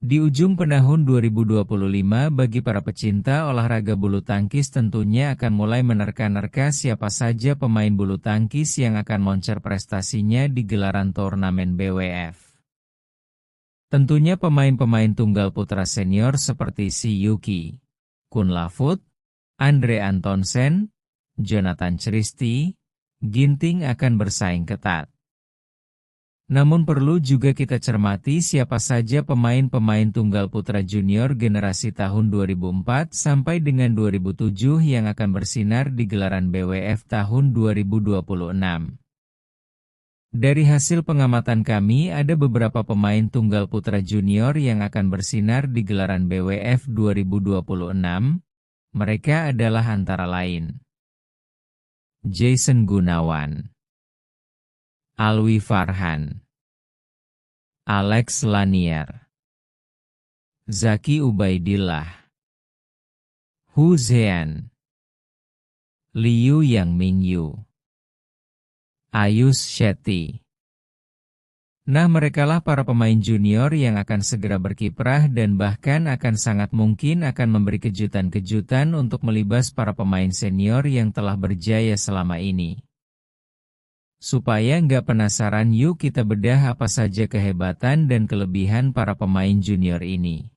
Di ujung tahun 2025 bagi para pecinta olahraga bulu tangkis tentunya akan mulai menerka-nerka siapa saja pemain bulu tangkis yang akan moncer prestasinya di gelaran turnamen BWF. Tentunya pemain-pemain tunggal putra senior seperti Si Yuki, Kun Lafut, Andre Antonsen, Jonathan Christie, Ginting akan bersaing ketat. Namun perlu juga kita cermati siapa saja pemain-pemain tunggal putra junior generasi tahun 2004 sampai dengan 2007 yang akan bersinar di gelaran BWF tahun 2026. Dari hasil pengamatan kami ada beberapa pemain tunggal putra junior yang akan bersinar di gelaran BWF 2026. Mereka adalah antara lain Jason Gunawan, Alwi Farhan, Alex Lanier, Zaki Ubaidillah, Hu Zhean, Liu Yang Mingyu, Ayush Shetty. Nah, merekalah para pemain junior yang akan segera berkiprah dan bahkan akan sangat mungkin akan memberi kejutan-kejutan untuk melibas para pemain senior yang telah berjaya selama ini. Supaya nggak penasaran, yuk kita bedah apa saja kehebatan dan kelebihan para pemain junior ini.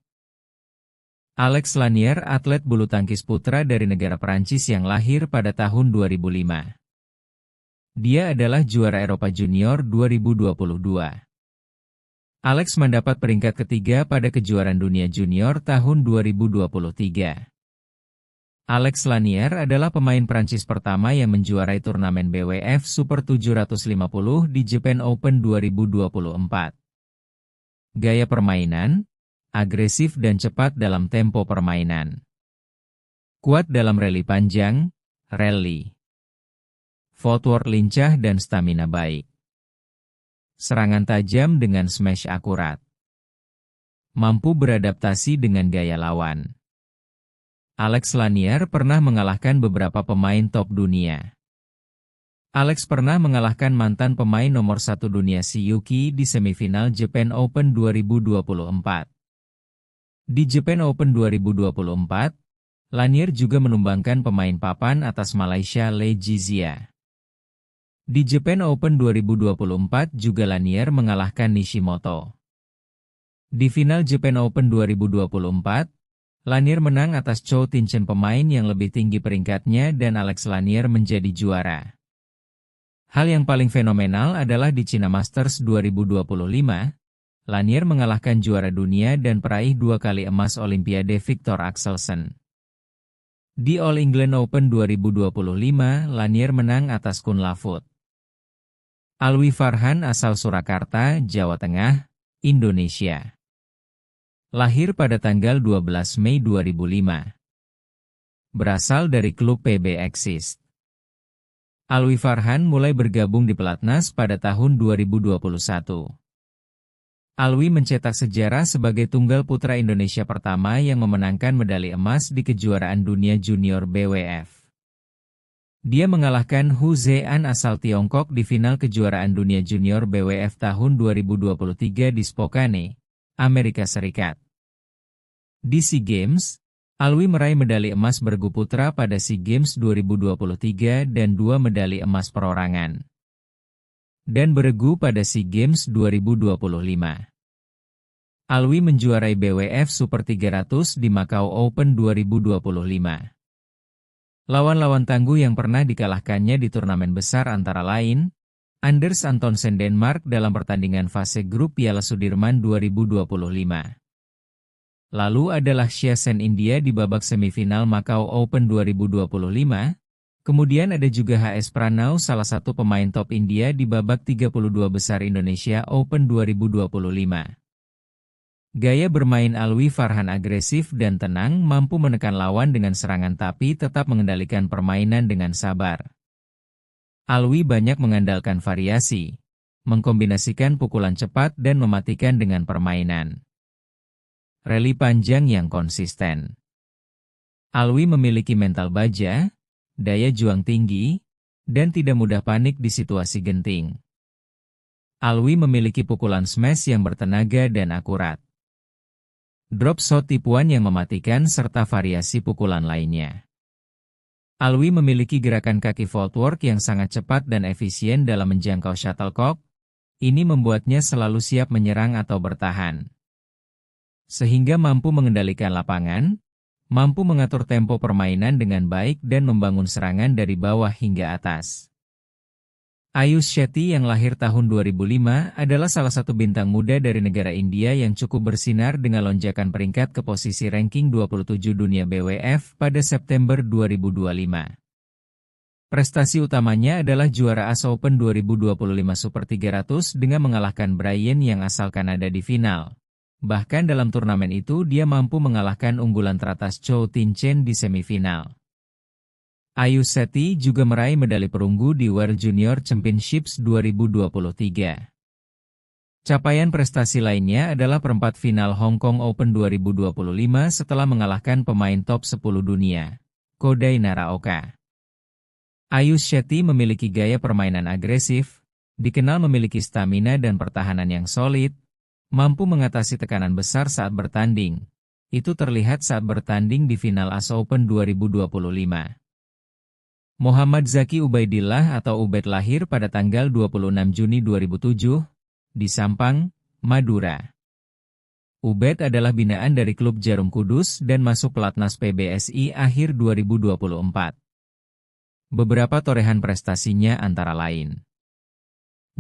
Alex Lanier, atlet bulu tangkis putra dari negara Perancis yang lahir pada tahun 2005. Dia adalah juara Eropa Junior 2022. Alex mendapat peringkat ketiga pada kejuaraan dunia junior tahun 2023. Alex Lanier adalah pemain Prancis pertama yang menjuarai turnamen BWF Super 750 di Japan Open 2024. Gaya permainan, agresif dan cepat dalam tempo permainan. Kuat dalam rally panjang, rally. Footwork lincah dan stamina baik. Serangan tajam dengan smash akurat. Mampu beradaptasi dengan gaya lawan. Alex Lanier pernah mengalahkan beberapa pemain top dunia. Alex pernah mengalahkan mantan pemain nomor 1 dunia Si Yuki di semifinal Japan Open 2024. Di Japan Open 2024, Lanier juga menumbangkan pemain papan atas Malaysia Le Jizia. Di Japan Open 2024 juga Lanier mengalahkan Nishimoto. Di final Japan Open 2024, Lanier menang atas Chou Tinchen, pemain yang lebih tinggi peringkatnya, dan Alex Lanier menjadi juara. Hal yang paling fenomenal adalah di China Masters 2025, Lanier mengalahkan juara dunia dan peraih 2 kali emas Olimpiade Viktor Axelsen. Di All England Open 2025, Lanier menang atas Kun Lafut. Alwi Farhan asal Surakarta, Jawa Tengah, Indonesia. Lahir pada tanggal 12 Mei 2005. Berasal dari klub PB Exist. Alwi Farhan mulai bergabung di pelatnas pada tahun 2021. Alwi mencetak sejarah sebagai tunggal putra Indonesia pertama yang memenangkan medali emas di kejuaraan dunia junior BWF. Dia mengalahkan Hu Zhean asal Tiongkok di final kejuaraan dunia junior BWF tahun 2023 di Spokane, Amerika Serikat. Di SEA Games, Alwi meraih medali emas bergu putra pada SEA Games 2023 dan 2 medali emas perorangan. Dan bergu pada SEA Games 2025. Alwi menjuarai BWF Super 300 di Macau Open 2025. Lawan-lawan tangguh yang pernah dikalahkannya di turnamen besar antara lain, Anders Antonsen Denmark dalam pertandingan fase grup Piala Sudirman 2025. Lalu adalah Xia Sen India di babak semifinal Macau Open 2025, kemudian ada juga HS Pranau, salah satu pemain top India di babak 32 besar Indonesia Open 2025. Gaya bermain Alwi Farhan agresif dan tenang, mampu menekan lawan dengan serangan tapi tetap mengendalikan permainan dengan sabar. Alwi banyak mengandalkan variasi, mengkombinasikan pukulan cepat dan mematikan dengan permainan. Rally panjang yang konsisten. Alwi memiliki mental baja, daya juang tinggi, dan tidak mudah panik di situasi genting. Alwi memiliki pukulan smash yang bertenaga dan akurat. drop shot tipuan yang mematikan serta variasi pukulan lainnya. Alwi memiliki gerakan kaki footwork yang sangat cepat dan efisien dalam menjangkau shuttlecock. Ini membuatnya selalu siap menyerang atau bertahan. Sehingga mampu mengendalikan lapangan, mampu mengatur tempo permainan dengan baik dan membangun serangan dari bawah hingga atas. Ayush Shetty yang lahir tahun 2005 adalah salah satu bintang muda dari negara India yang cukup bersinar dengan lonjakan peringkat ke posisi ranking 27 dunia BWF pada September 2025. Prestasi utamanya adalah juara AS Open 2025 Super 300 dengan mengalahkan Brian yang asal Kanada di final. Bahkan dalam turnamen itu dia mampu mengalahkan unggulan teratas Chou Tin Chen di semifinal. Ayush Shetty juga meraih medali perunggu di World Junior Championships 2023. Capaian prestasi lainnya adalah perempat final Hong Kong Open 2025 setelah mengalahkan pemain top 10 dunia, Kodai Naraoka. Ayush Shetty memiliki gaya permainan agresif, dikenal memiliki stamina dan pertahanan yang solid, mampu mengatasi tekanan besar saat bertanding. Itu terlihat saat bertanding di final AS Open 2025. Muhammad Zaki Ubaidillah atau Ubed lahir pada tanggal 26 Juni 2007, di Sampang, Madura. Ubed adalah binaan dari klub Jarum Kudus dan masuk pelatnas PBSI akhir 2024. Beberapa torehan prestasinya antara lain: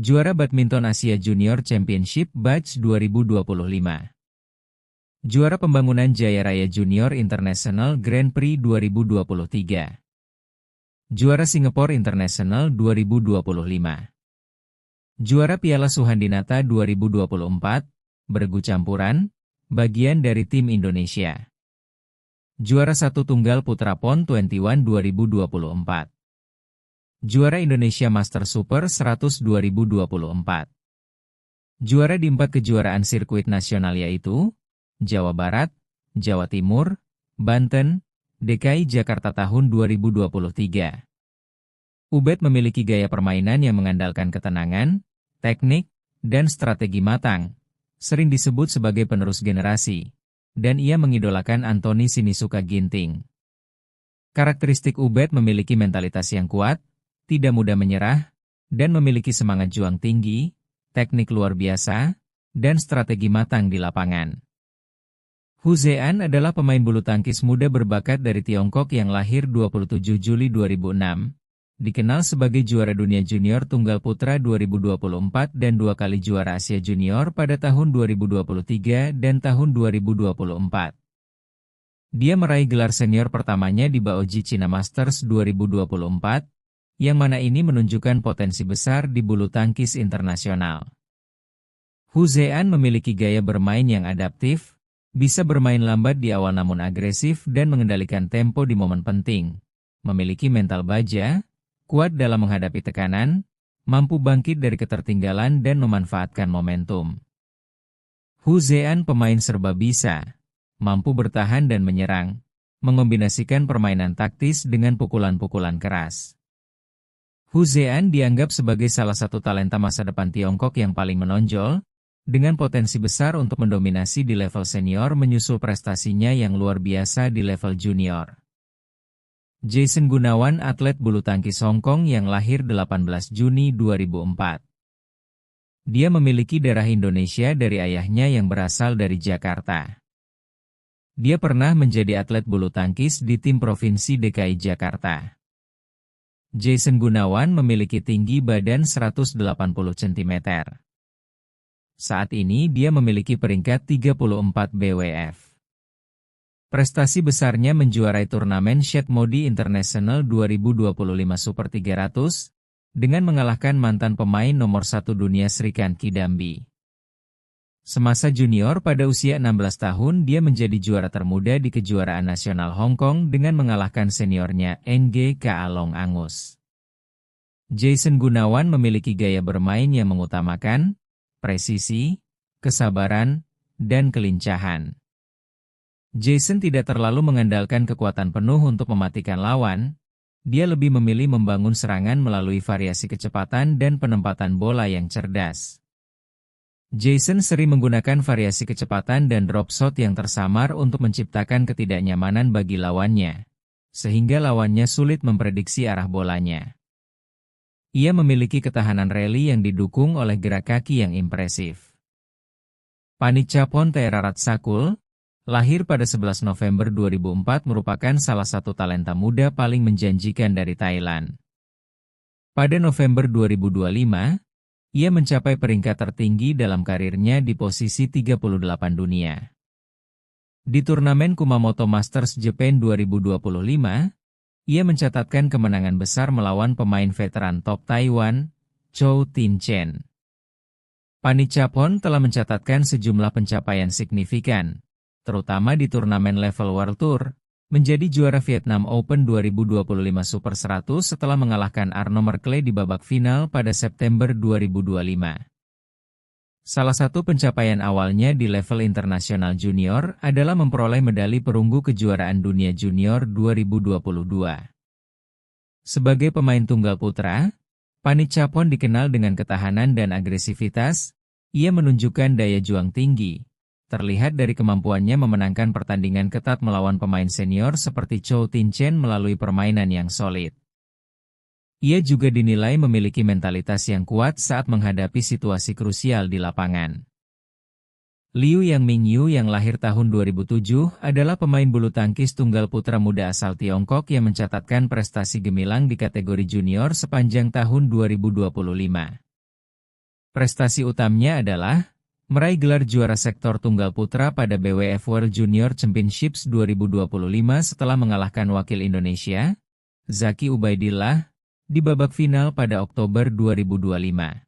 juara Badminton Asia Junior Championship Batch 2025, juara Pembangunan Jaya Raya Junior International Grand Prix 2023, juara Singapore International 2025, juara Piala Suhandinata 2024, bergu campuran, bagian dari tim Indonesia, juara satu tunggal putra PON 21 2024. Juara Indonesia Master Super 100 2024. Juara di 4 kejuaraan sirkuit nasional yaitu Jawa Barat, Jawa Timur, Banten, DKI Jakarta tahun 2023. Ubed memiliki gaya permainan yang mengandalkan ketenangan, teknik, dan strategi matang, sering disebut sebagai penerus generasi, dan ia mengidolakan Anthony Sinisuka Ginting. Karakteristik Ubed memiliki mentalitas yang kuat, tidak mudah menyerah, dan memiliki semangat juang tinggi, teknik luar biasa, dan strategi matang di lapangan. Hu Zean adalah pemain bulu tangkis muda berbakat dari Tiongkok yang lahir 27 Juli 2006, dikenal sebagai juara dunia junior tunggal putra 2024 dan 2 kali juara Asia Junior pada tahun 2023 dan tahun 2024. Dia meraih gelar senior pertamanya di Baoji China Masters 2024, yang mana ini menunjukkan potensi besar di bulu tangkis internasional. Hu Zean memiliki gaya bermain yang adaptif, bisa bermain lambat di awal namun agresif dan mengendalikan tempo di momen penting. Memiliki mental baja, kuat dalam menghadapi tekanan, mampu bangkit dari ketertinggalan dan memanfaatkan momentum. Hu Zean pemain serba bisa, mampu bertahan dan menyerang, mengombinasikan permainan taktis dengan pukulan-pukulan keras. Hu Zean dianggap sebagai salah satu talenta masa depan Tiongkok yang paling menonjol, dengan potensi besar untuk mendominasi di level senior menyusul prestasinya yang luar biasa di level junior. Jason Gunawan atlet bulu tangkis Hong Kong yang lahir 18 Juni 2004. Dia memiliki darah Indonesia dari ayahnya yang berasal dari Jakarta. Dia pernah menjadi atlet bulu tangkis di tim Provinsi DKI Jakarta. Jason Gunawan memiliki tinggi badan 180 cm. Saat ini dia memiliki peringkat 34 BWF. Prestasi besarnya menjuarai turnamen Syed Modi International 2025 Super 300, dengan mengalahkan mantan pemain nomor 1 dunia Srikan Kidambi. Semasa junior pada usia 16 tahun dia menjadi juara termuda di kejuaraan nasional Hong Kong dengan mengalahkan seniornya NG Kaalong Angus. Jason Gunawan memiliki gaya bermain yang mengutamakan presisi, kesabaran, dan kelincahan. Jason tidak terlalu mengandalkan kekuatan penuh untuk mematikan lawan, dia lebih memilih membangun serangan melalui variasi kecepatan dan penempatan bola yang cerdas. Jason sering menggunakan variasi kecepatan dan drop shot yang tersamar untuk menciptakan ketidaknyamanan bagi lawannya, sehingga lawannya sulit memprediksi arah bolanya. Ia memiliki ketahanan rally yang didukung oleh gerak kaki yang impresif. Panichapon Theraratsakuln, lahir pada 11 November 2004, merupakan salah satu talenta muda paling menjanjikan dari Thailand. Pada November 2025, ia mencapai peringkat tertinggi dalam karirnya di posisi 38 dunia. Di turnamen Kumamoto Masters Japan 2025, ia mencatatkan kemenangan besar melawan pemain veteran top Taiwan, Chou Tin-chen. Panichapon telah mencatatkan sejumlah pencapaian signifikan, terutama di turnamen level World Tour, menjadi juara Vietnam Open 2025 Super 100 setelah mengalahkan Arno Merkle di babak final pada September 2025. Salah satu pencapaian awalnya di level internasional junior adalah memperoleh medali perunggu kejuaraan dunia junior 2022. Sebagai pemain tunggal putra, Panichapon dikenal dengan ketahanan dan agresivitas. Ia menunjukkan daya juang tinggi, terlihat dari kemampuannya memenangkan pertandingan ketat melawan pemain senior seperti Chou Tin-chen melalui permainan yang solid. Ia juga dinilai memiliki mentalitas yang kuat saat menghadapi situasi krusial di lapangan. Liu Yangmingyu yang lahir tahun 2007 adalah pemain bulu tangkis tunggal putra muda asal Tiongkok yang mencatatkan prestasi gemilang di kategori junior sepanjang tahun 2025. Prestasi utamanya adalah meraih gelar juara sektor tunggal putra pada BWF World Junior Championships 2025 setelah mengalahkan wakil Indonesia, Zaki Ubaidillah, di babak final pada Oktober 2025.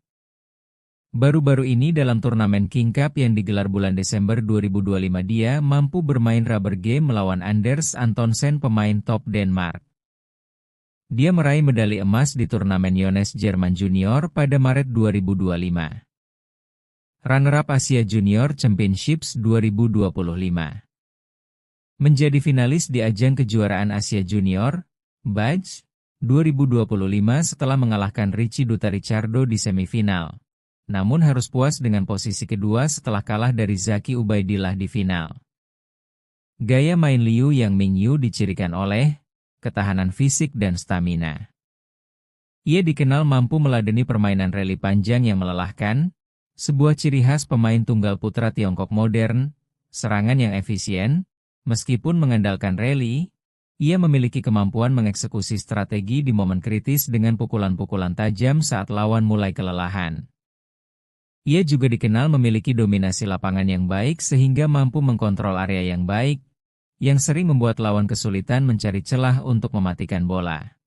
Baru-baru ini dalam turnamen King Cup yang digelar bulan Desember 2025 dia mampu bermain rubber game melawan Anders Antonsen pemain top Denmark. Dia meraih medali emas di turnamen Jones Jerman Junior pada Maret 2025. Runner-up Asia Junior Championships 2025. Menjadi finalis di ajang kejuaraan Asia Junior, BAJ, 2025 setelah mengalahkan Richie Duta Richardo di semifinal. Namun harus puas dengan posisi kedua setelah kalah dari Zaki Ubaidillah di final. Gaya main Liu Yangmingyu dicirikan oleh ketahanan fisik dan stamina. Ia dikenal mampu meladeni permainan rally panjang yang melelahkan, sebuah ciri khas pemain tunggal putra Tiongkok modern, serangan yang efisien, meskipun mengandalkan rally. Ia memiliki kemampuan mengeksekusi strategi di momen kritis dengan pukulan-pukulan tajam saat lawan mulai kelelahan. Ia juga dikenal memiliki dominasi lapangan yang baik sehingga mampu mengkontrol area yang baik, yang sering membuat lawan kesulitan mencari celah untuk mematikan bola.